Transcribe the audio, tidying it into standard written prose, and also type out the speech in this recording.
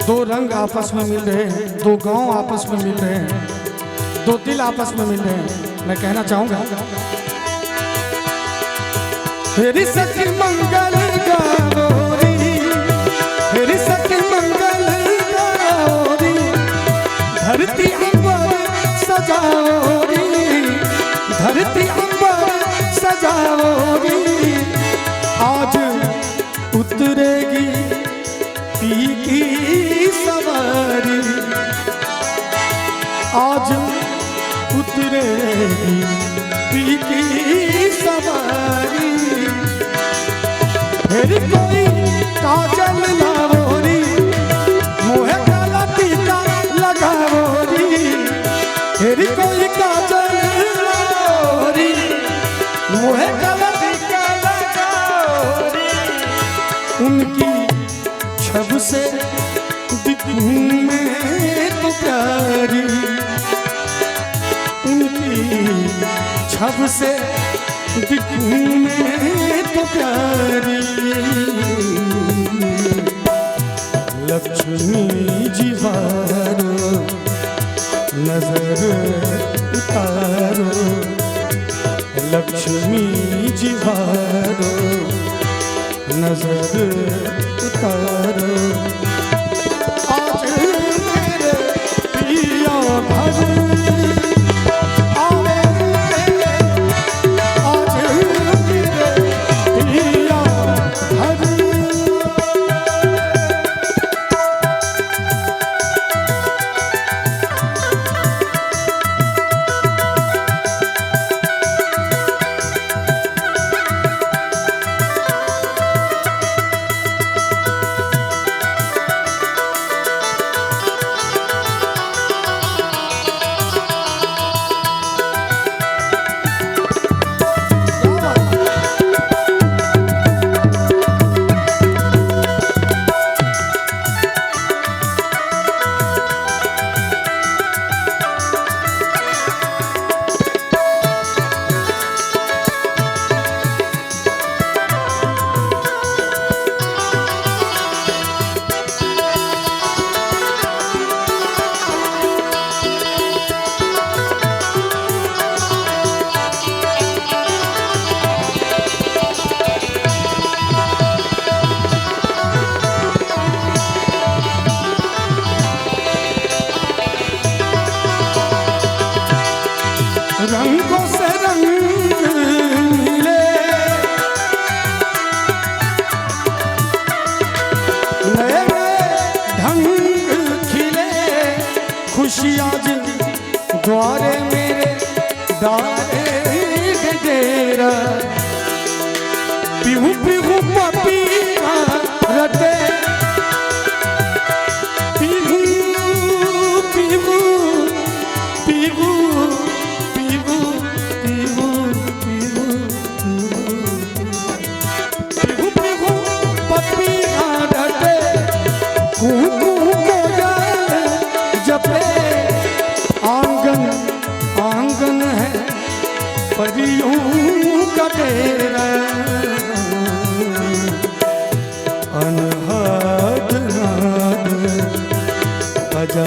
दो रंग आपस में मिल रहे हैं, दो गांव आपस में मिल रहे हैं, दो दिल आपस में मिल रहे हैं। मैं कहना चाहूंगा तेरी सखी मंगल गौरी, तेरी सखी मंगल गौरी, धरती अंबर सजाओरी, धरती अंबर सजाओरी। आज उतरेगी पी की सवारी, आज उतरेगी पी की सवारी। मेरी कोई काजल लावोरी, मुहे काला टीका लगावोरी। मेरी कोई काजल लावोरी, मुहे काला टीका लगावोरी। उनकी छब से दिखूं मैं तो प्यारी, उनकी छब से दिखूं मैं तो प्यारी। लक्ष्मी जीवारो नजर उतारो, लक्ष्मी जीवारो नजर उतारो। आज मेरे पिया भर रंगों से रंग मिले, नए नए ढंग खिले। खुशी आज द्वारे मेरे डारे डेरा, पीहू पीहू पपीहा रटे, पीहू पीहू पीहू आंगन आंगन है परियों का डेरा। अनहद नाद बजा